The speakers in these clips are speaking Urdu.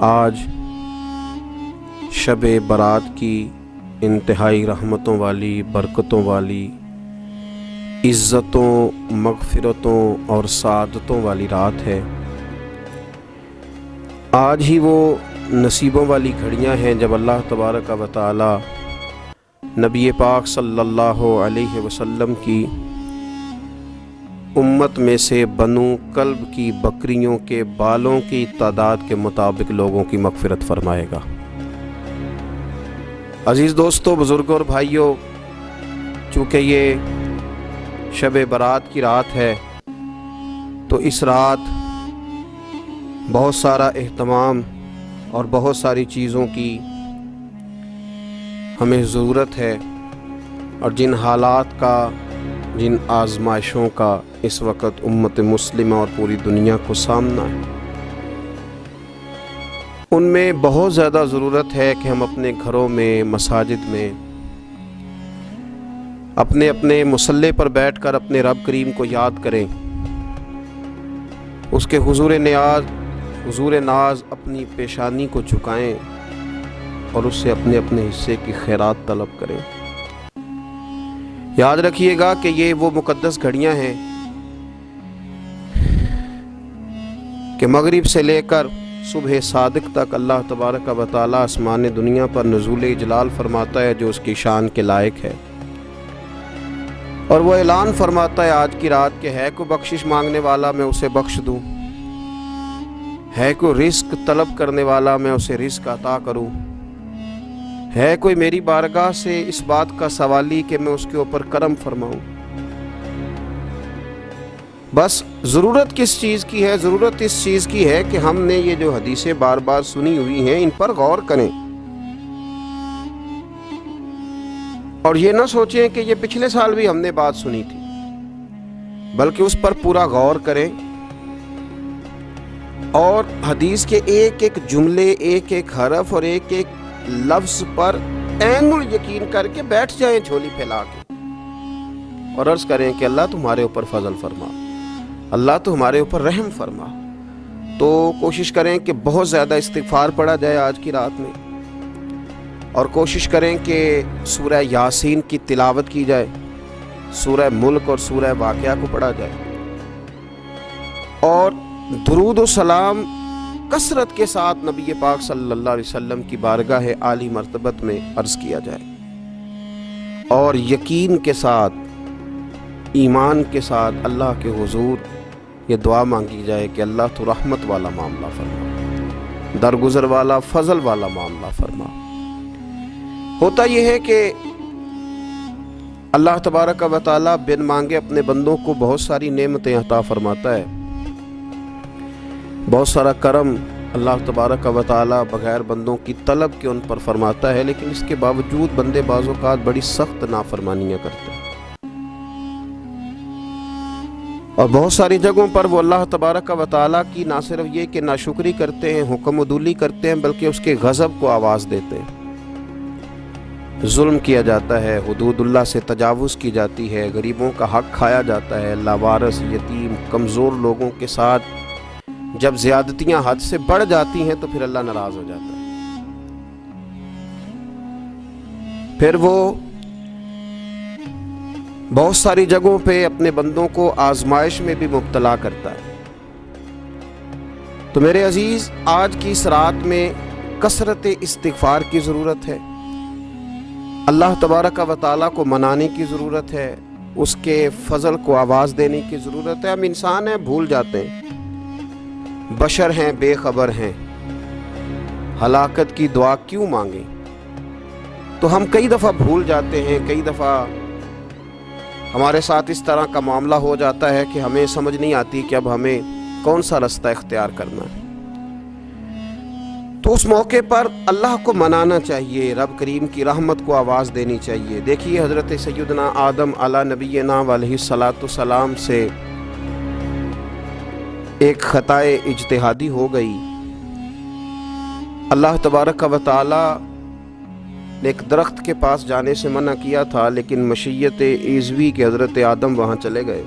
آج شب برات کی انتہائی رحمتوں والی، برکتوں والی، عزتوں، مغفرتوں اور سعادتوں والی رات ہے۔ آج ہی وہ نصیبوں والی گھڑیاں ہیں جب اللہ تبارک و تعالی نبی پاک صلی اللہ علیہ وسلم کی امت میں سے بنو کلب کی بکریوں کے بالوں کی تعداد کے مطابق لوگوں کی مغفرت فرمائے گا۔ عزیز دوستو، بزرگوں اور بھائیوں، چونکہ یہ شب برات کی رات ہے تو اس رات بہت سارا اہتمام اور بہت ساری چیزوں کی ہمیں ضرورت ہے، اور جن حالات کا، جن آزمائشوں کا اس وقت امت مسلمہ اور پوری دنیا کو سامنا ہے، ان میں بہت زیادہ ضرورت ہے کہ ہم اپنے گھروں میں، مساجد میں، اپنے اپنے مصلی پر بیٹھ کر اپنے رب کریم کو یاد کریں، اس کے حضور ناز اپنی پیشانی کو جھکائیں اور اس سے اپنے اپنے حصے کی خیرات طلب کریں۔ یاد رکھیے گا کہ یہ وہ مقدس گھڑیاں ہیں کہ مغرب سے لے کر صبح صادق تک اللہ تبارک و تعالی آسمان دنیا پر نزول اجلال فرماتا ہے جو اس کی شان کے لائق ہے، اور وہ اعلان فرماتا ہے آج کی رات کہ ہے کوئی بخشش مانگنے والا میں اسے بخش دوں، ہے کوئی رزق طلب کرنے والا میں اسے رزق عطا کروں، ہے کوئی میری بارگاہ سے اس بات کا سوالی کہ میں اس کے اوپر کرم فرماؤں۔ بس ضرورت کس چیز کی ہے؟ ضرورت اس چیز کی ہے کہ ہم نے یہ جو حدیثیں بار بار سنی ہوئی ہیں ان پر غور کریں، اور یہ نہ سوچیں کہ یہ پچھلے سال بھی ہم نے بات سنی تھی، بلکہ اس پر پورا غور کریں اور حدیث کے ایک ایک جملے، ایک ایک حرف اور ایک ایک لفظ پر عین الیقین کر کے بیٹھ جائیں جھولی پھیلا کے، اور عرض کریں کہ اللہ تمہارے اوپر فضل فرما، اللہ تو ہمارے اوپر رحم فرما۔ تو کوشش کریں کہ بہت زیادہ استغفار پڑھا جائے آج کی رات میں، اور کوشش کریں کہ سورہ یاسین کی تلاوت کی جائے، سورہ ملک اور سورہ واقعہ کو پڑھا جائے، اور درود و سلام کثرت کے ساتھ نبی پاک صلی اللہ علیہ وسلم کی بارگاہ عالی مرتبت میں عرض کیا جائے، اور یقین کے ساتھ، ایمان کے ساتھ اللہ کے حضور یہ دعا مانگی جائے کہ اللہ تو رحمت والا معاملہ فرما، درگزر والا، فضل والا معاملہ فرما۔ ہوتا یہ ہے کہ اللہ تبارک و تعالی بن مانگے اپنے بندوں کو بہت ساری نعمتیں عطا فرماتا ہے، بہت سارا کرم اللہ تبارک و تعالی بغیر بندوں کی طلب کے ان پر فرماتا ہے، لیکن اس کے باوجود بندے بعض اوقات بڑی سخت نافرمانیاں کرتے ہیں، اور بہت ساری جگہوں پر وہ اللہ تبارک و تعالی کی نہ صرف یہ کہ ناشکری کرتے ہیں، حکم عدولی کرتے ہیں، بلکہ اس کے غضب کو آواز دیتے ہیں۔ ظلم کیا جاتا ہے، حدود اللہ سے تجاوز کی جاتی ہے، غریبوں کا حق کھایا جاتا ہے، لاوارث، یتیم، کمزور لوگوں کے ساتھ جب زیادتیاں حد سے بڑھ جاتی ہیں تو پھر اللہ ناراض ہو جاتا ہے، پھر وہ بہت ساری جگہوں پہ اپنے بندوں کو آزمائش میں بھی مبتلا کرتا ہے۔ تو میرے عزیز، آج کی اس رات میں کثرت استغفار کی ضرورت ہے، اللہ تبارک و تعالیٰ کو منانے کی ضرورت ہے، اس کے فضل کو آواز دینے کی ضرورت ہے۔ ہم انسان ہیں، بھول جاتے ہیں، بشر ہیں، بے خبر ہیں، ہلاکت کی دعا کیوں مانگیں؟ تو ہم کئی دفعہ بھول جاتے ہیں، کئی دفعہ ہمارے ساتھ اس طرح کا معاملہ ہو جاتا ہے کہ ہمیں سمجھ نہیں آتی کہ اب ہمیں کون سا رستہ اختیار کرنا ہے۔ تو اس موقع پر اللہ کو منانا چاہیے، رب کریم کی رحمت کو آواز دینی چاہیے۔ دیکھیے حضرت سیدنا آدم علی نبینا علیہ الصلاۃ والسلام سے ایک خطائے اجتہادی ہو گئی، اللہ تبارک و تعالی نے ایک درخت کے پاس جانے سے منع کیا تھا، لیکن مشیت عیزوی کے حضرت آدم وہاں چلے گئے،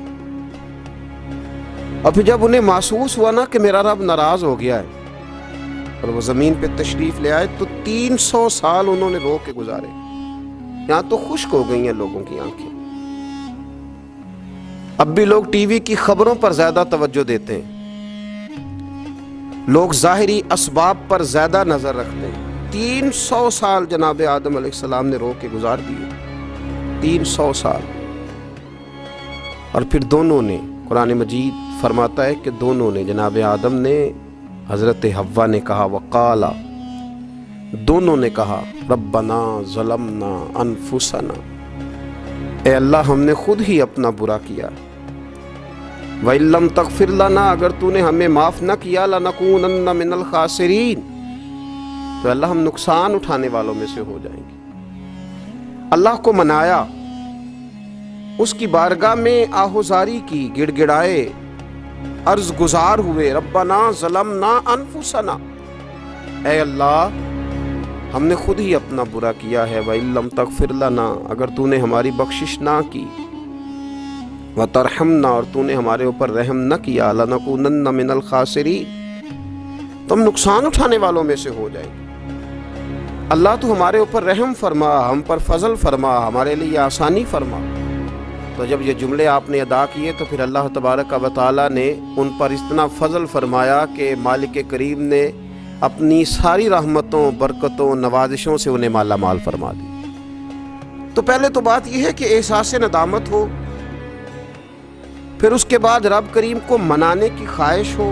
اور پھر جب انہیں محسوس ہوا نا کہ میرا رب ناراض ہو گیا ہے، اور وہ زمین پہ تشریف لے آئے تو 300 سال انہوں نے رو کے گزارے. یہاں تو خشک ہو گئی ہیں لوگوں کی آنکھیں. اب بھی لوگ ٹی وی کی خبروں پر زیادہ توجہ دیتے ہیں, لوگ ظاہری اسباب پر زیادہ نظر رکھتے ہیں. 300 سال جناب آدم علیہ السلام نے رو کے گزار دیے, 300 سال. اور پھر دونوں نے, قرآن مجید فرماتا ہے کہ دونوں نے, جناب آدم نے, حضرت حوا نے کہا, وقالا, دونوں نے کہا, ربنا ظلمنا انفسنا, اے اللہ ہم نے خود ہی اپنا برا کیا. وَإِن لَّمْ تَغْفِرْ لَنَا, اگر تو نے ہمیں معاف نہ کیا, لَنَكُونَنَّ مِنَ الْخَاسِرِينَ, تو اللہ ہم نقصان اٹھانے والوں میں سے ہو جائیں گے. اللہ کو منایا, اس کی بارگاہ میں آہوزاری کی, گڑ گڑائے, عرض گزار ہوئے, ربنا ظلمنا انفسنا, اے اللہ ہم نے خود ہی اپنا برا کیا ہے. وَإِن لَّمْ تَغْفِرْ لَنَا, اگر تو نے ہماری بخشش نہ کی, وَتَرْحَمْنَا, اور تو نے ہمارے اوپر رحم نہ کیا, لَنَكُونَنَّ مِنَ الْخَاسِرِينَ, تو ہم نقصان اٹھانے والوں میں سے ہو جائیں گے. اللہ تو ہمارے اوپر رحم فرما, ہم پر فضل فرما, ہمارے لیے آسانی فرما. تو جب یہ جملے آپ نے ادا کیے تو پھر اللہ تبارک و تعالیٰ نے ان پر اتنا فضل فرمایا کہ مالک کریم نے اپنی ساری رحمتوں, برکتوں, نوازشوں سے انہیں مالا مال فرما دی. تو پہلے تو بات یہ ہے کہ احساس ندامت ہو, پھر اس کے بعد رب کریم کو منانے کی خواہش ہو,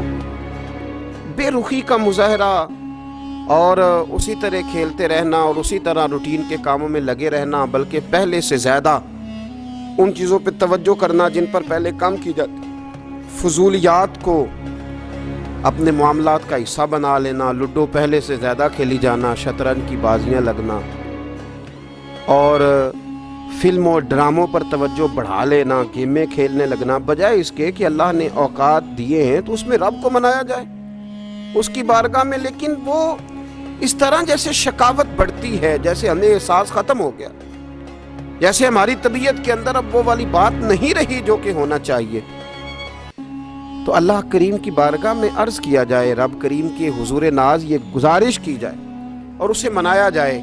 بے رخی کا مظاہرہ, اور اسی طرح کھیلتے رہنا اور اسی طرح روٹین کے کاموں میں لگے رہنا, بلکہ پہلے سے زیادہ ان چیزوں پہ توجہ کرنا جن پر پہلے کام کی جاتی, فضولیات کو اپنے معاملات کا حصہ بنا لینا, لوڈو پہلے سے زیادہ کھیلی جانا, شطرنج کی بازیاں لگنا, اور فلم اور ڈراموں پر توجہ بڑھا لینا, گیمیں کھیلنے لگنا, بجائے اس کے کہ اللہ نے اوقات دیے ہیں تو اس میں رب کو منایا جائے اس کی بارگاہ میں. لیکن وہ اس طرح جیسے شکاوت بڑھتی ہے, جیسے ہمیں احساس ختم ہو گیا, جیسے ہماری طبیعت کے اندر اب وہ والی بات نہیں رہی جو کہ ہونا چاہیے. تو اللہ کریم کی بارگاہ میں عرض کیا جائے, رب کریم کے حضور ناز یہ گزارش کی جائے اور اسے منایا جائے.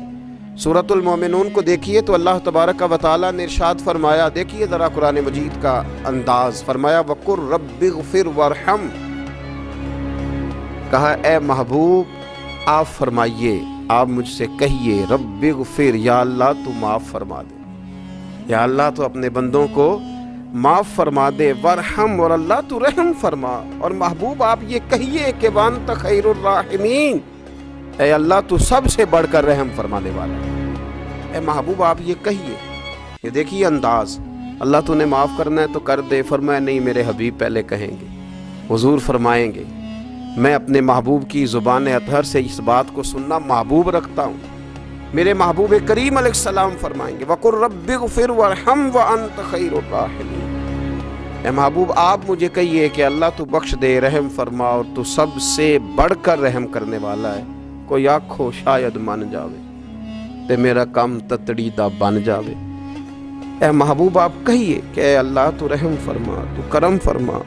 سورۃ المومنون کو دیکھیے تو اللہ تبارک و تعالیٰ نے ارشاد فرمایا, دیکھیے ذرا قرآن مجید کا انداز, فرمایا وَقُلْ رَبِّ اغْفِرْ وَارْحَمْ, کہا اے محبوب آپ فرمائیے, آپ مجھ سے کہیے, رب اغفر, یا اللہ تو معاف فرما دے, یا اللہ تو اپنے بندوں کو معاف فرما دے, ورحم, اور اللہ تو رحم فرما. اور محبوب آپ یہ کہیے کہ وانت خیر الراحمین, اے اللہ تو سب سے بڑھ کر رحم فرمانے والا. اے محبوب آپ یہ کہیے. یہ دیکھیے انداز, اللہ تو نے معاف کرنا ہے تو کر دے, فرمایا نہیں میرے حبیب پہلے کہیں گے, حضور فرمائیں گے, میں اپنے محبوب کی زبان اطہر سے اس بات کو سننا محبوب رکھتا ہوں. میرے محبوب کریم علیہ السلام فرمائیں گے, وَقُلْ رَبِّ اغْفِرْ وَارْحَمْ وَأَنْتَ خَيْرُ الرَّاحِمِينَ, اے محبوب آپ مجھے کہیے کہ اللہ تو بخش دے, رحم فرما, اور تو سب سے بڑھ کر رحم کرنے والا ہے. کوئی آکھو شاید من جاوے تے میرا کام تتڑی دا بن جاوے. اے محبوب آپ کہیے کہ اے اللہ تو رحم فرما, تو کرم فرما,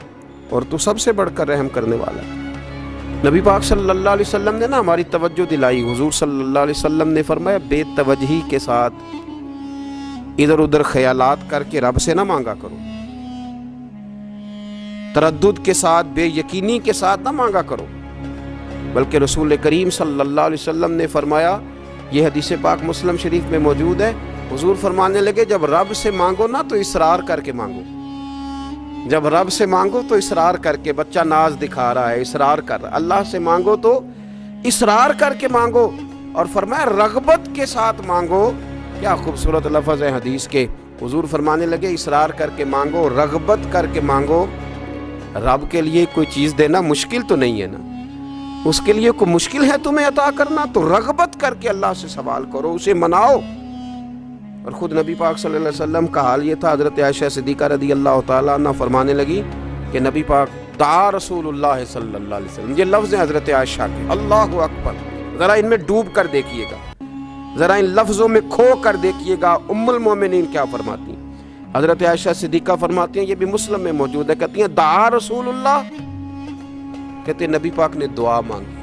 اور تو سب سے بڑھ کر رحم کرنے والا ہے. نبی پاک صلی اللہ علیہ وسلم نے نا ہماری توجہ دلائی. حضور صلی اللہ علیہ وسلم نے فرمایا, بے توجہی کے ساتھ ادھر ادھر خیالات کر کے رب سے نہ مانگا کرو, تردد کے ساتھ, بے یقینی کے ساتھ نہ مانگا کرو, بلکہ رسول کریم صلی اللہ علیہ وسلم نے فرمایا, یہ حدیث پاک مسلم شریف میں موجود ہے, حضور فرمانے لگے جب رب سے مانگو نا تو اصرار کر کے مانگو, جب رب سے مانگو تو اصرار کر کے, بچہ ناز دکھا رہا ہے اصرار کر رہا ہے, اللہ سے مانگو تو اصرار کر کے مانگو, اور فرمایا رغبت کے ساتھ مانگو. کیا خوبصورت لفظ ہے حدیث کے. حضور فرمانے لگے اصرار کر کے مانگو, رغبت کر کے مانگو. رب کے لیے کوئی چیز دینا مشکل تو نہیں ہے نا, اس کے لیے کوئی مشکل ہے تمہیں عطا کرنا, تو رغبت کر کے اللہ سے سوال کرو, اسے مناؤ. اور خود نبی پاک صلی اللہ علیہ وسلم کا حال یہ تھا, حضرت عائشہ صدیقہ رضی اللہ تعالیٰ عنہ فرمانے لگی کہ نبی پاک دعا رسول اللہ صلی اللہ علیہ وسلم, یہ لفظ ہیں حضرت عائشہ کے, اللہ اکبر. ذرا ان میں ڈوب کر دیکھیے گا, ذرا ان لفظوں میں کھو کر دیکھیے گا ام المومنین کیا فرماتی ہیں. حضرت عائشہ صدیقہ فرماتی ہیں, یہ بھی مسلم میں موجود ہے, کہتی ہیں دعا رسول اللہ, کہتے ہیں نبی پاک نے دعا مانگی.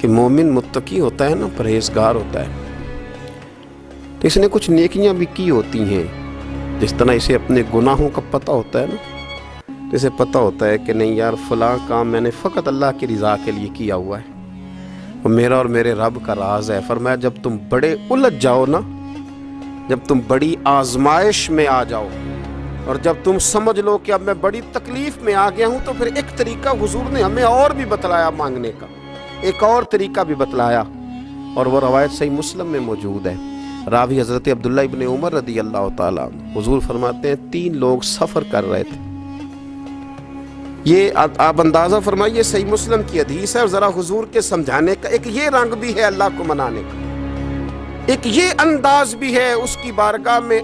کہ مومن متقی ہوتا ہے نا، پرہیزگار ہوتا ہے، تو اس نے کچھ نیکیاں بھی کی ہوتی ہیں، جس طرح اسے اپنے گناہوں کا پتہ ہوتا ہے نا، تو اسے پتہ ہوتا ہے کہ نہیں یار فلاں کام میں نے فقط اللہ کی رضا کے لیے کیا ہوا ہے، وہ میرا اور میرے رب کا راز ہے۔ فرمایا جب تم بڑے الجھ جاؤ نا، جب تم بڑی آزمائش میں آ جاؤ، اور جب تم سمجھ لو کہ اب میں بڑی تکلیف میں آ گیا ہوں، تو پھر ایک طریقہ حضور نے ہمیں اور بھی بتلایا مانگنے کا، ایک اور طریقہ بھی بتلایا، اور وہ روایت صحیح مسلم میں موجود ہے۔ راوی حضرت عبداللہ ابن عمر رضی اللہ تعالیٰ عنہ، حضور فرماتے ہیں 3 لوگ سفر کر رہے تھے۔ یہ آپ اندازہ فرمائیے، صحیح مسلم کی حدیث ہے، اور ذرا حضور کے سمجھانے کا ایک یہ رنگ بھی ہے اللہ کو منانے کا، ایک یہ انداز بھی ہے اس کی بارگاہ میں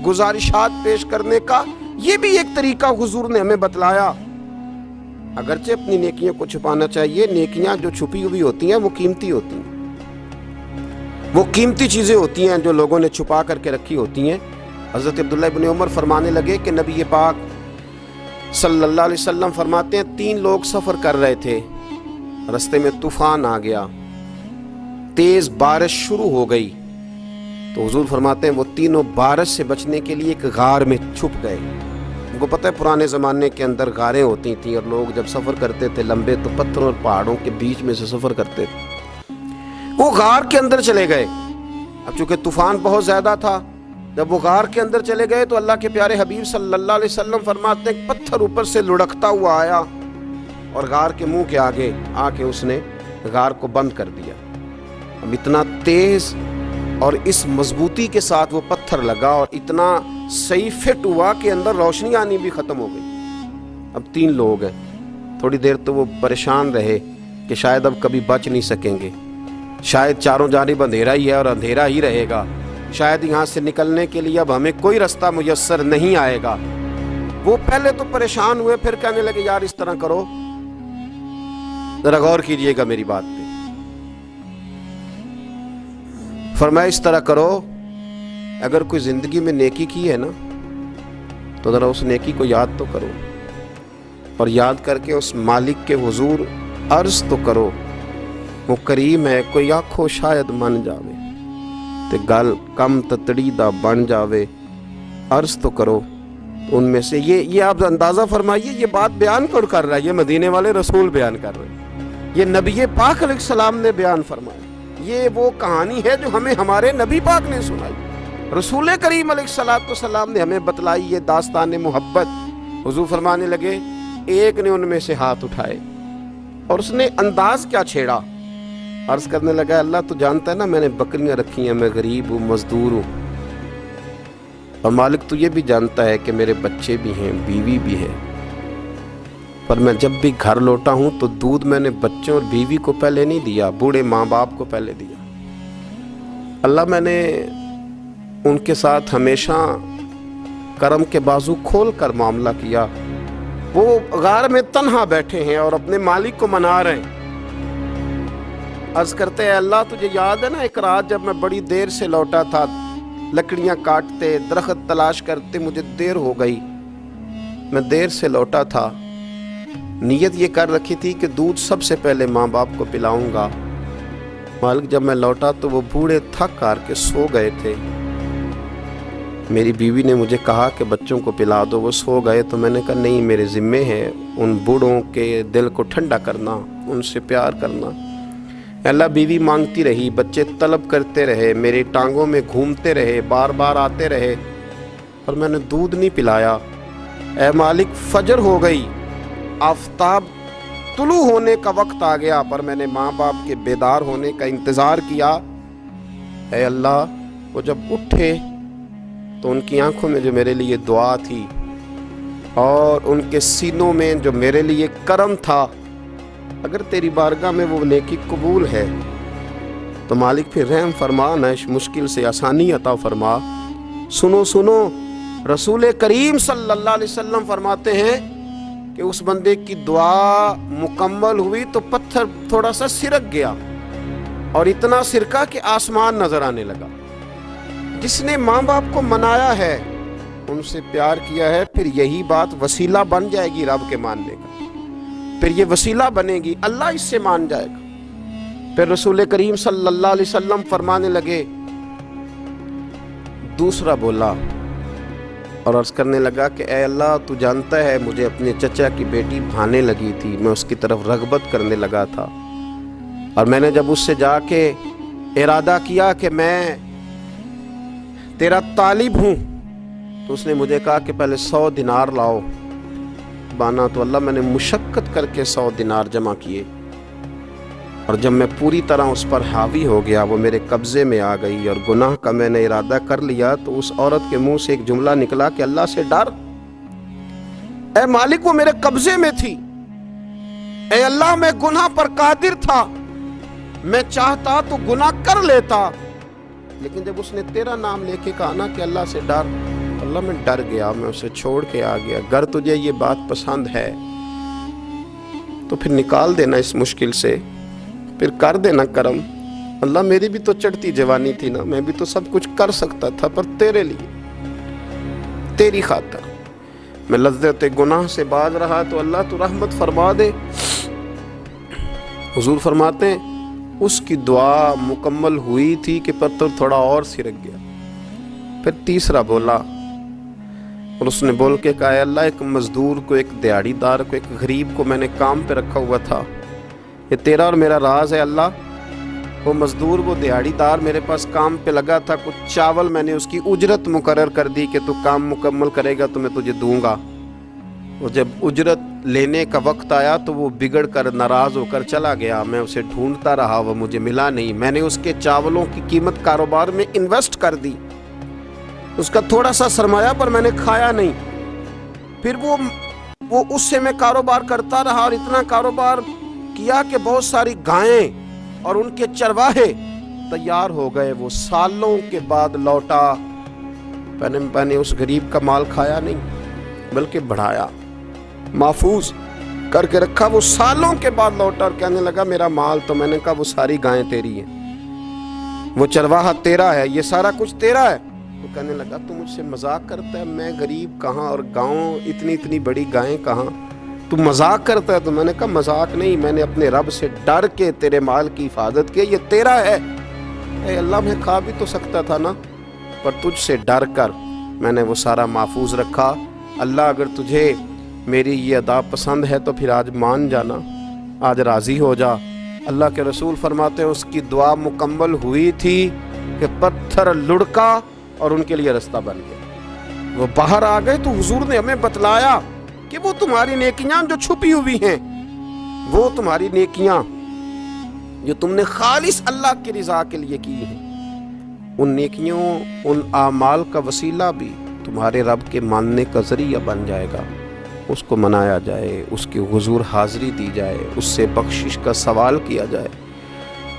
گزارشات پیش کرنے کا، یہ بھی ایک طریقہ حضور نے ہمیں بتلایا۔ اگرچہ اپنی نیکیوں کو چھپانا چاہیے، نیکیاں جو چھپی ہوئی ہوتی ہیں وہ قیمتی ہوتی ہیں، وہ قیمتی چیزیں ہوتی ہیں جو لوگوں نے چھپا کر کے رکھی ہوتی ہیں۔ حضرت عبداللہ ابن عمر فرمانے لگے کہ نبی پاک صلی اللہ علیہ وسلم فرماتے ہیں 3 لوگ سفر کر رہے تھے، رستے میں طوفان آ گیا، تیز بارش شروع ہو گئی، تو حضور فرماتے ہیں وہ تینوں بارش سے بچنے کے لیے ایک غار میں چھپ گئے۔ ان کو پتہ ہے پرانے زمانے کے اندر غاریں ہوتی تھیں، اور لوگ جب سفر کرتے تھے لمبے تو پتھروں اور پہاڑوں کے بیچ میں سے سفر کرتے تھے، وہ غار کے اندر چلے گئے۔ اب چونکہ طوفان بہت زیادہ تھا، جب وہ غار کے اندر چلے گئے تو اللہ کے پیارے حبیب صلی اللہ علیہ وسلم فرماتے ہیں پتھر اوپر سے لڑکتا ہوا آیا اور غار کے منہ کے آگے آ کے اس نے غار کو بند کر دیا۔ اب اتنا تیز اور اس مضبوطی کے ساتھ وہ پتھر لگا اور اتنا صحیح فٹ ہوا کہ اندر روشنی آنی بھی ختم ہو گئی۔ اب 3 لوگ ہیں، تھوڑی دیر تو وہ پریشان رہے کہ شاید اب کبھی بچ نہیں سکیں گے، شاید چاروں جانب اندھیرا ہی ہے اور اندھیرا ہی رہے گا، شاید یہاں سے نکلنے کے لیے اب ہمیں کوئی رستہ میسر نہیں آئے گا۔ وہ پہلے تو پریشان ہوئے، پھر کہنے لگے یار اس طرح کرو، ذرا غور کیجئے گا میری بات پہ۔ فرمایا اس طرح کرو، اگر کوئی زندگی میں نیکی کی ہے نا تو ذرا اس نیکی کو یاد تو کرو، اور یاد کر کے اس مالک کے حضور عرض تو کرو، وہ کریم ہے، کوئی آنکھو شاید من جاوے تے گل کم تتڑی دا بن جاوے، عرض تو کرو۔ ان میں سے یہ آپ اندازہ فرمائیے، یہ بات بیان کر رہا ہے، یہ مدینے والے رسول بیان کر رہے ہیں، یہ نبی پاک علیہ السلام نے بیان فرمایا، یہ وہ کہانی ہے جو ہمیں ہمارے نبی پاک نے سنائی، رسول کریم علیہ السلام نے ہمیں بتلائی، یہ داستان محبت۔ حضور فرمانے لگے ایک نے ان میں سے ہاتھ اٹھائے اور اس نے انداز کیا چھیڑا، عرض کرنے لگا اللہ تو جانتا ہے نا میں نے بکریاں رکھی ہیں، میں غریب ہوں، مزدور ہوں، اور مالک تو یہ بھی جانتا ہے کہ میرے بچے بھی ہیں، بیوی بھی ہے، پر میں جب بھی گھر لوٹا ہوں تو دودھ میں نے بچوں اور بیوی کو پہلے نہیں دیا، بوڑھے ماں باپ کو پہلے دیا۔ اللہ میں نے ان کے ساتھ ہمیشہ کرم کے بازو کھول کر معاملہ کیا، وہ غار میں تنہا بیٹھے ہیں اور اپنے مالک کو منا رہے ہیں۔ عرض کرتے ہیں اللہ تجھے یاد ہے نا ایک رات جب میں بڑی دیر سے لوٹا تھا، لکڑیاں کاٹتے درخت تلاش کرتے مجھے دیر ہو گئی، میں دیر سے لوٹا تھا، نیت یہ کر رکھی تھی کہ دودھ سب سے پہلے ماں باپ کو پلاؤں گا، مالک جب میں لوٹا تو وہ بوڑھے تھک کر کے سو گئے تھے، میری بیوی نے مجھے کہا کہ بچوں کو پلا دو، وہ سو گئے، تو میں نے کہا نہیں میرے ذمے ہے ان بوڑھوں کے دل کو ٹھنڈا کرنا، ان سے پیار کرنا۔ اللہ بیوی مانگتی رہی، بچے طلب کرتے رہے، میری ٹانگوں میں گھومتے رہے، بار بار آتے رہے، پر میں نے دودھ نہیں پلایا۔ اے مالک فجر ہو گئی، آفتاب طلوع ہونے کا وقت آ گیا، پر میں نے ماں باپ کے بیدار ہونے کا انتظار کیا۔ اے اللہ وہ جب اٹھے تو ان کی آنکھوں میں جو میرے لیے دعا تھی اور ان کے سینوں میں جو میرے لیے کرم تھا، اگر تیری بارگاہ میں وہ نیکی قبول ہے تو مالک پھر رحم فرما، نہ اس مشکل سے آسانی عطا فرما۔ سنو سنو، رسول کریم صلی اللہ علیہ وسلم فرماتے ہیں کہ اس بندے کی دعا مکمل ہوئی تو پتھر تھوڑا سا سرک گیا اور اتنا سرکا کہ آسمان نظر آنے لگا۔ جس نے ماں باپ کو منایا ہے، ان سے پیار کیا ہے، پھر یہی بات وسیلہ بن جائے گی رب کے ماننے کا، پھر یہ وسیلہ بنے گی، اللہ اس سے مان جائے گا۔ پھر رسول کریم صلی اللہ علیہ وسلم فرمانے لگے، دوسرا بولا اور عرض کرنے لگا کہ اے اللہ تو جانتا ہے مجھے اپنے چچا کی بیٹی بھانے لگی تھی، میں اس کی طرف رغبت کرنے لگا تھا، اور میں نے جب اس سے جا کے ارادہ کیا کہ میں تیرا طالب ہوں تو اس نے مجھے کہا کہ پہلے 100 دینار لاؤ بانا، تو اللہ میں نے مشقت کر کے 100 دینار جمع کیے، اور جب میں پوری طرح اس پر حاوی ہو گیا وہ میرے قبضے میں آ گئی اور گناہ کا میں نے ارادہ کر لیا، تو اس عورت کے منہ سے ایک جملہ نکلا کہ اللہ سے ڈر، اے مالک وہ میرے قبضے میں تھی، اے اللہ میں گناہ پر قادر تھا، میں چاہتا تو گناہ کر لیتا، لیکن جب اس نے تیرا نام لے کے کہا نا کہ اللہ سے ڈر، اللہ میں ڈر گیا، میں اسے چھوڑ کے آ گیا۔ اگر تجھے یہ بات پسند ہے تو پھر نکال دینا اس مشکل سے، پھر کر دینا کرم، اللہ میری بھی تو چڑھتی جوانی تھی نا، میں بھی تو سب کچھ کر سکتا تھا، پر تیرے لیے تیری خاطر میں لذت گناہ سے باز رہا، تو اللہ تو رحمت فرما دے۔ حضور فرماتے ہیں اس کی دعا مکمل ہوئی تھی کہ پتھر تھوڑا اور سرک گیا۔ پھر تیسرا بولا اور اس نے بول کے کہا، اے اللہ ایک مزدور کو، ایک دیہڑی دار کو، ایک غریب کو میں نے کام پہ رکھا ہوا تھا، یہ تیرا اور میرا راز ہے اللہ۔ وہ مزدور، وہ دیہڑی دار میرے پاس کام پہ لگا تھا، کچھ چاول میں نے اس کی اجرت مقرر کر دی کہ تو کام مکمل کرے گا تو میں تجھے دوں گا، اور جب اجرت لینے کا وقت آیا تو وہ بگڑ کر ناراض ہو کر چلا گیا، میں اسے ڈھونڈتا رہا، وہ مجھے ملا نہیں، میں نے اس کے چاولوں کی قیمت کاروبار میں انویسٹ کر دی، اس کا تھوڑا سا سرمایہ پر میں نے کھایا نہیں، پھر وہ اس سے میں کاروبار کرتا رہا اور اتنا کاروبار کیا کہ بہت ساری گائیں اور ان کے چرواہے تیار ہو گئے، وہ سالوں کے بعد لوٹا، میں نے اس غریب کا مال کھایا نہیں بلکہ بڑھایا، محفوظ کر کے رکھا، وہ سالوں کے بعد لوٹا اور کہنے لگا میرا مال، تو میں نے کہا وہ ساری گائیں تیری ہیں، وہ چرواہا تیرا ہے، یہ سارا کچھ تیرا ہے۔ وہ کہنے لگا تو مجھ سے مذاق کرتا ہے، میں غریب کہاں اور گاؤں اتنی بڑی گائیں کہاں، تو مذاق کرتا ہے؟ تو میں نے کہا مذاق نہیں، میں نے اپنے رب سے ڈر کے تیرے مال کی حفاظت کی، یہ تیرا ہے۔ اے اللہ میں کھا بھی تو سکتا تھا نا، پر تجھ سے ڈر کر میں نے وہ سارا محفوظ رکھا۔ اللہ اگر تجھے میری یہ ادا پسند ہے تو پھر آج مان جانا، آج راضی ہو جا۔ اللہ کے رسول فرماتے ہیں اس کی دعا مکمل ہوئی تھی کہ پتھر لڑکا اور ان کے لیے رستہ بن گیا، وہ باہر آ گئے۔ تو حضور نے ہمیں بتلایا کہ وہ تمہاری نیکیاں جو چھپی ہوئی ہیں، وہ تمہاری نیکیاں جو تم نے خالص اللہ کی رضا کے لیے کی ہیں، ان نیکیوں، ان اعمال کا وسیلہ بھی تمہارے رب کے ماننے کا ذریعہ بن جائے گا، اس کو منایا جائے، اس کی حضور حاضری دی جائے، اس سے بخشش کا سوال کیا جائے،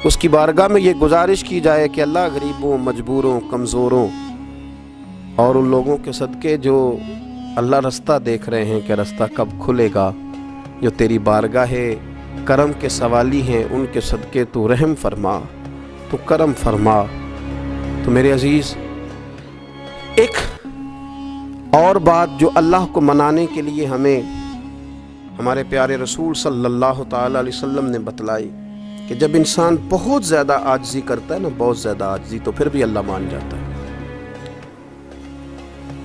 اس کی بارگاہ میں یہ گزارش کی جائے کہ اللہ غریبوں، مجبوروں، کمزوروں اور ان لوگوں کے صدقے جو اللہ رستہ دیکھ رہے ہیں کہ رستہ کب کھلے گا، جو تیری بارگاہ کرم کے سوالی ہیں، ان کے صدقے تو رحم فرما، تو کرم فرما۔ تو میرے عزیز، ایک اور بات جو اللہ کو منانے کے لیے ہمیں ہمارے پیارے رسول صلی اللہ تعالی علیہ وسلم نے بتلائی کہ جب انسان بہت زیادہ عاجزی کرتا ہے نا، بہت زیادہ عاجزی، تو پھر بھی اللہ مان جاتا ہے۔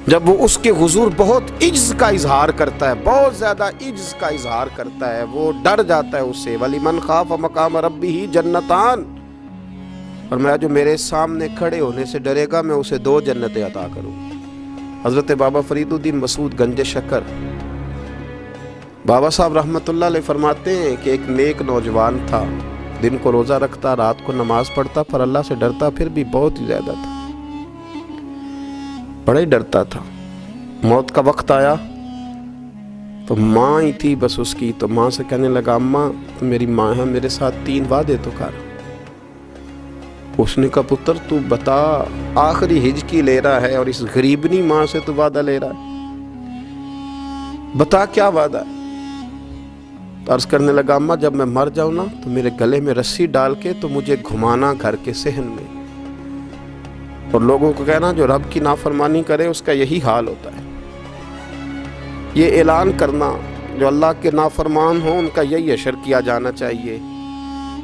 جب وہ اس کے حضور بہت عجز کا اظہار کرتا ہے، بہت زیادہ عجز کا اظہار کرتا ہے، وہ ڈر جاتا ہے اس سے۔ وَلِمَنْ خَافَ مَقَامَ رَبِّهِ جَنَّتَانِ، اور میں جو میرے سامنے کھڑے ہونے سے ڈرے گا میں اسے 2 جنتیں عطا کروں۔ حضرت بابا فرید الدین مسعود گنج شکر بابا صاحب رحمۃ اللہ علیہ فرماتے ہیں کہ ایک نیک نوجوان تھا، دن کو روزہ رکھتا، رات کو نماز پڑھتا، پر اللہ سے ڈرتا پھر بھی بہت ہی زیادہ تھا، بڑا ہی ڈرتا تھا۔ موت کا وقت آیا تو ماں ہی تھی بس اس کی، تو ماں سے کہنے لگا اماں تو میری ماں ہے، میرے ساتھ 3 وعدے تو کر۔ اس نے کہا پتر تو بتا، آخری ہج کی لے رہا ہے اور اس غریبنی ماں سے تو وعدہ لے رہا ہے، بتا کیا وعدہ ہے؟ تو عرض کرنے لگا اماں جب میں مر جاؤں نا تو میرے گلے میں رسی ڈال کے تو مجھے گھمانا گھر کے صحن میں، اور لوگوں کو کہنا جو رب کی نافرمانی کرے اس کا یہی حال ہوتا ہے۔ یہ اعلان کرنا جو اللہ کے نافرمان ہوں ان کا یہی اشر کیا جانا چاہیے،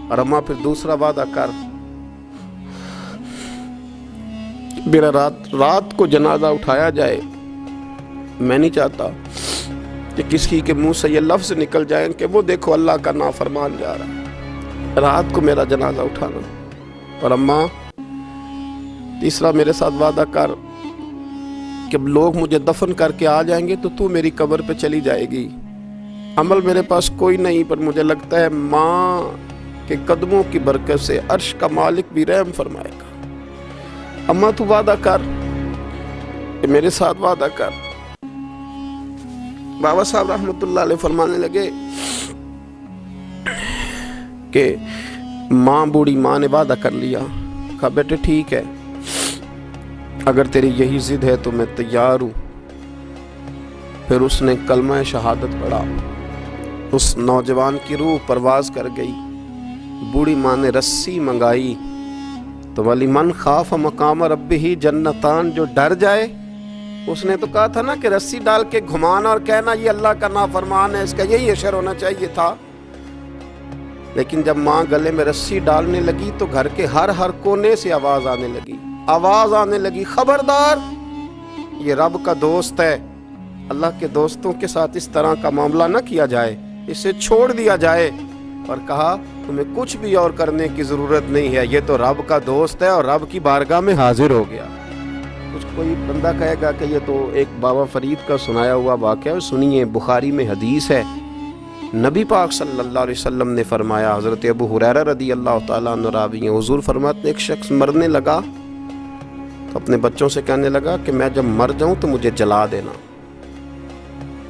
اور اماں پھر دوسرا وعدہ کر، میرا رات کو جنازہ اٹھایا جائے، میں نہیں چاہتا کہ کسی کے منہ سے یہ لفظ نکل جائیں کہ وہ دیکھو اللہ کا نافرمان جا رہا ہے، رات کو میرا جنازہ اٹھانا۔ اور اماں تیسرا میرے ساتھ وعدہ کر کہ لوگ مجھے دفن کر کے آ جائیں گے تو میری قبر پہ چلی جائے گی، عمل میرے پاس کوئی نہیں، پر مجھے لگتا ہے ماں کے قدموں کی برکت سے عرش کا مالک بھی رحم فرمائے گا۔ اماں تو وعدہ کر کہ میرے ساتھ وعدہ کر۔ بابا صاحب رحمۃ اللہ علیہ فرمانے لگے کہ ماں، بوڑھی ماں نے وعدہ کر لیا، کہا بیٹے ٹھیک ہے، اگر تیری یہی ضد ہے تو میں تیار ہوں۔ پھر اس نے کلمہ شہادت پڑھا، اس نوجوان کی روح پرواز کر گئی۔ بوڑھی ماں نے رسی منگائی تو ولی من خاف مقام ربہ جنتان، جو ڈر جائے، اس نے تو کہا تھا نا کہ رسی ڈال کے گھمانا اور کہنا یہ اللہ کا نافرمان ہے، اس کا یہی اشر ہونا چاہیے تھا۔ لیکن جب ماں گلے میں رسی ڈالنے لگی تو گھر کے ہر کونے سے آواز آنے لگی، خبردار، یہ رب کا دوست ہے، اللہ کے دوستوں کے ساتھ اس طرح کا معاملہ نہ کیا جائے، اسے چھوڑ دیا جائے۔ اور کہا تمہیں کچھ بھی اور کرنے کی ضرورت نہیں ہے، یہ تو رب کا دوست ہے اور رب کی بارگاہ میں حاضر ہو گیا۔ کچھ کوئی بندہ کہے گا کہ یہ تو ایک بابا فرید کا سنایا ہوا واقعہ ہے، سنیے، بخاری میں حدیث ہے، نبی پاک صلی اللہ علیہ وسلم نے فرمایا، حضرت ابو ہریرہ رضی اللہ تعالیٰ عنہ راوی ہیں، حضور فرماتے ہیں ایک شخص مرنے لگا تو اپنے بچوں سے کہنے لگا کہ میں جب مر جاؤں تو مجھے جلا دینا،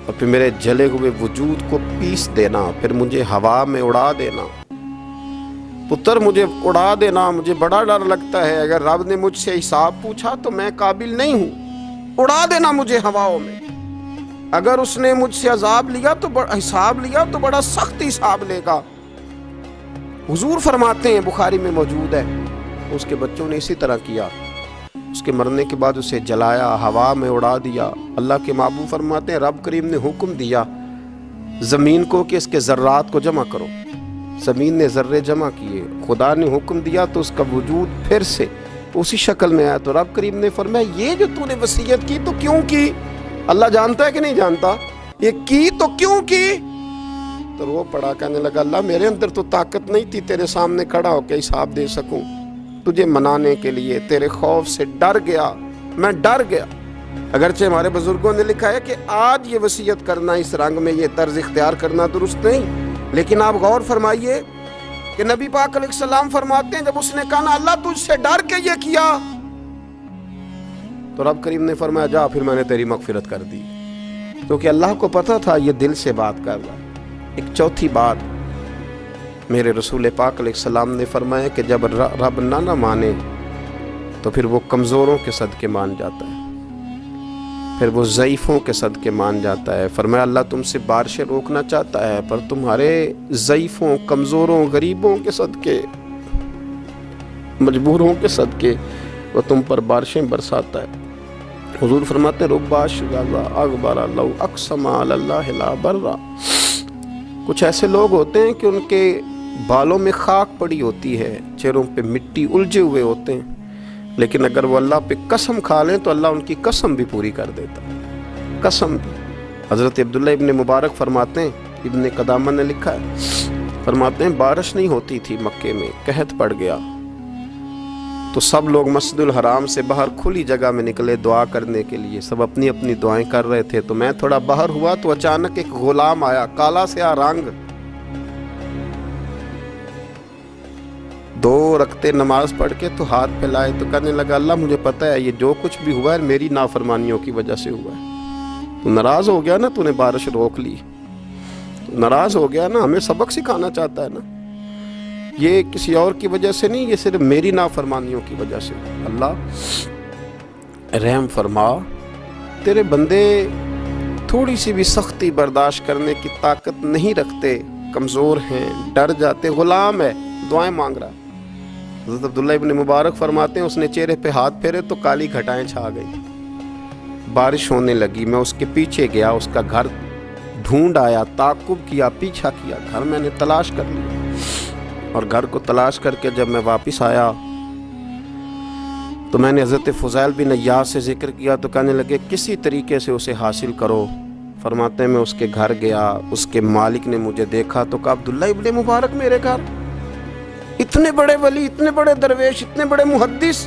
اور پھر میرے جلے ہوئے وجود کو پیس دینا، پھر مجھے ہوا میں اڑا دینا، پتر مجھے اڑا دینا، مجھے بڑا ڈر لگتا ہے، اگر رب نے مجھ سے حساب پوچھا تو میں قابل نہیں ہوں، اڑا دینا مجھے ہواؤں میں، اگر اس نے مجھ سے عذاب لیا تو حساب لیا تو بڑا سخت حساب لے گا۔ حضور فرماتے ہیں، بخاری میں موجود ہے، اس کے بچوں نے اسی طرح کیا، اس کے مرنے کے بعد اسے جلایا، ہوا میں اڑا دیا۔ اللہ کے محبوب فرماتے ہیں رب کریم نے حکم دیا زمین کو کہ اس کے ذرات کو جمع کرو، زمین نے ذرے جمع کیے، خدا نے حکم دیا تو اس کا وجود پھر سے اسی شکل میں آیا، تو رب کریم نے فرمایا یہ جو تو نے وصیت کی تو کیوں کی؟ اللہ جانتا ہے کہ نہیں جانتا؟ یہ کی تو کیوں کی؟ تو وہ پڑا، کہنے لگا اللہ میرے اندر تو طاقت نہیں تھی تیرے سامنے کھڑا ہو کے حساب دے سکوں، تجھے منانے کے لیے تیرے خوف سے ڈر گیا، میں ڈر گیا۔ اگرچہ ہمارے بزرگوں نے لکھا ہے کہ آج یہ وصیت کرنا، اس رنگ میں یہ طرز اختیار کرنا درست نہیں، لیکن آپ غور فرمائیے کہ نبی پاک علیہ السلام فرماتے ہیں جب اس نے کہا نا اللہ تجھ سے ڈر کے یہ کیا، تو رب کریم نے فرمایا جا پھر میں نے تیری مغفرت کر دی، کیونکہ اللہ کو پتا تھا یہ دل سے بات کر رہا ہے۔ ایک چوتھی بات، میرے رسول پاک علیہ السلام نے فرمایا کہ جب رب نہ مانے تو پھر وہ کمزوروں کے صدقے مان جاتا ہے، پھر وہ ضعیفوں کے صدقے مان جاتا ہے۔ فرمایا اللہ تم سے بارشیں روکنا چاہتا ہے، پر تمہارے ضعیفوں، کمزوروں، غریبوں کے صدقے، مجبوروں کے صدقے وہ تم پر بارشیں برساتا ہے۔ حضور فرماتے ہیں ربا شغاذا اغبر لو اقسم علی اللہ لا برا، کچھ ایسے لوگ ہوتے ہیں کہ ان کے بالوں میں خاک پڑی ہوتی ہے، چہروں پہ مٹی الجھے ہوئے ہوتے ہیں، لیکن اگر وہ اللہ پہ قسم کھا لیں تو اللہ ان کی قسم بھی پوری کر دیتا ہے، قسم بھی۔ حضرت عبداللہ ابن مبارک فرماتے ہیں، ابن قدامہ نے لکھا ہے، فرماتے ہیں بارش نہیں ہوتی تھی مکے میں، قحط پڑ گیا تو سب لوگ مسجد الحرام سے باہر کھلی جگہ میں نکلے دعا کرنے کے لیے، سب اپنی اپنی دعائیں کر رہے تھے، تو میں تھوڑا باہر ہوا تو اچانک ایک غلام آیا، کالا سیاہ رنگ، 2 رکعتیں نماز پڑھ کے تو ہاتھ پھیلائے تو کہنے لگا اللہ مجھے پتہ ہے یہ جو کچھ بھی ہوا ہے میری نافرمانیوں کی وجہ سے ہوا ہے، تو ناراض ہو گیا نا، تو نے بارش روک لی، تو ناراض ہو گیا نا، ہمیں سبق سکھانا چاہتا ہے نا، یہ کسی اور کی وجہ سے نہیں، یہ صرف میری نافرمانیوں کی وجہ سے۔ اللہ رحم فرما، تیرے بندے تھوڑی سی بھی سختی برداشت کرنے کی طاقت نہیں رکھتے، کمزور ہیں، ڈر جاتے، غلام ہے، دعائیں مانگ رہا ہے۔ حضرت عبداللہ ابن مبارک فرماتے ہیں اس نے چہرے پہ ہاتھ پھیرے تو کالی گھٹائیں چھا گئی، بارش ہونے لگی، میں اس کے پیچھے گیا، اس کا گھر ڈھونڈ آیا، تعقب کیا، پیچھا کیا، گھر میں نے تلاش کر لیا، اور گھر کو تلاش کر کے جب میں واپس آیا تو میں نے حضرت فضیل بن عیاض سے ذکر کیا تو کہنے لگے کسی طریقے سے اسے حاصل کرو. فرماتے ہیں میں اس کے گھر گیا, اس کے مالک نے مجھے دیکھا تو کہا عبداللہ ابن مبارک میرے گھر, اتنے بڑے ولی, اتنے بڑے درویش, اتنے بڑے محدث.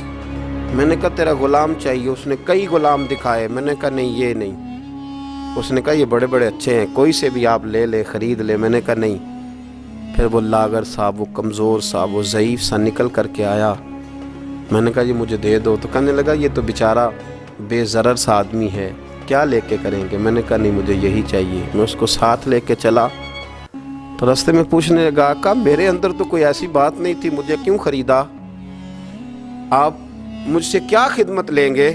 میں نے کہا تیرا غلام چاہیے. اس نے کئی غلام دکھائے. میں نے کہا نہیں یہ نہیں. اس نے کہا یہ بڑے بڑے اچھے ہیں, کوئی سے بھی آپ لے لے, خرید لے. میں نے کہا نہیں. پھر وہ لاغر صاحب, وہ کمزور صاحب, وہ ضعیف سا نکل کر کے آیا. میں نے کہا یہ مجھے دے دو. تو کہنے لگا یہ تو بیچارہ بے ضرر سا آدمی ہے, کیا لے کے کریں گے. میں نے کہا نہیں مجھے یہی چاہیے. میں اس کو ساتھ لے کے چلا تو راستے میں پوچھنے لگا آقا میرے اندر تو کوئی ایسی بات نہیں تھی, مجھے کیوں خریدا, آپ مجھ سے کیا خدمت لیں گے.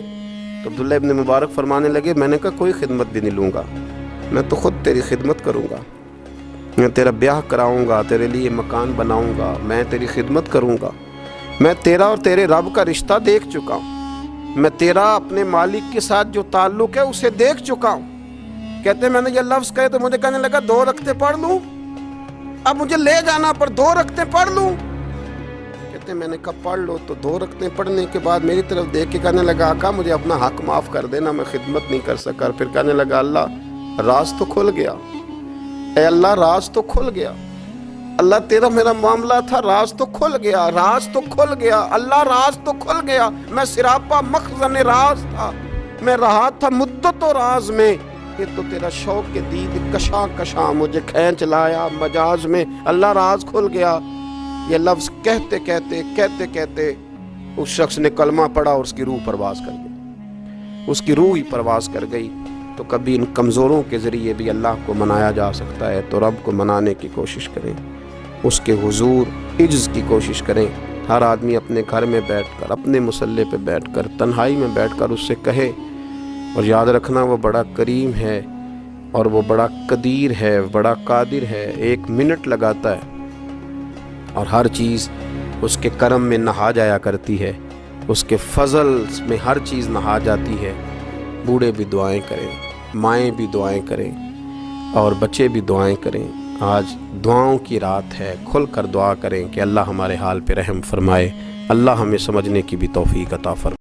تو عبداللہ ابن مبارک فرمانے لگے میں نے کہا کوئی خدمت بھی نہیں لوں گا, میں تو خود تیری خدمت کروں گا, میں تیرا بیاہ کراؤں گا, تیرے لیے مکان بناؤں گا, میں تیری خدمت کروں گا. میں تیرا اور تیرے رب کا رشتہ دیکھ چکا ہوں, میں تیرا اپنے مالک کے ساتھ جو تعلق ہے اسے دیکھ چکا ہوں. کہتے ہیں میں نے یہ لفظ کہے تو مجھے کہنے لگا 2 رکعتیں پڑھ لوں, اب مجھے لے جانا پر 2 رکعتیں پڑھ لوں. کہتے ہیں میں نے کہا پڑھ لو. تو 2 رکعتیں پڑھنے کے بعد میری طرف دیکھ کے کہنے لگا آقا مجھے اپنا حق معاف کر دینا, میں خدمت نہیں کر سکا. پھر کہنے لگا اللہ راز تو کھل گیا, اے اللہ راز تو کھل گیا, اللہ تیرا میرا معاملہ تھا, راز تو کھل گیا, راز تو کھل گیا, اللہ راز تو کھل گیا. میں سراپا مخزن راز تھا, میں رہا تھا مدت و راز میں, یہ تو تیرا شوق کے دید کشاں کشاں مجھے کھینچ لایا مجاز میں. اللہ راز کھل گیا. یہ لفظ کہتے کہتے کہتے کہتے اس شخص نے کلمہ پڑھا اور اس کی روح پرواز کر گئی, اس کی روح ہی پرواز کر گئی. تو کبھی ان کمزوروں کے ذریعے بھی اللہ کو منایا جا سکتا ہے, تو رب کو منانے کی کوشش کریں, اس کے حضور عجز کی کوشش کریں. ہر آدمی اپنے گھر میں بیٹھ کر, اپنے مصلے پہ بیٹھ کر, تنہائی میں بیٹھ کر اس سے کہے, اور یاد رکھنا وہ بڑا کریم ہے اور وہ بڑا قدیر ہے, بڑا قادر ہے. 1 منٹ لگاتا ہے اور ہر چیز اس کے کرم میں نہا جایا کرتی ہے, اس کے فضل میں ہر چیز نہا جاتی ہے. بوڑھے بھی دعائیں کریں, مائیں بھی دعائیں کریں, اور بچے بھی دعائیں کریں. آج دعاؤں کی رات ہے, کھل کر دعا کریں کہ اللہ ہمارے حال پہ رحم فرمائے, اللہ ہمیں سمجھنے کی بھی توفیق عطا فرمائے.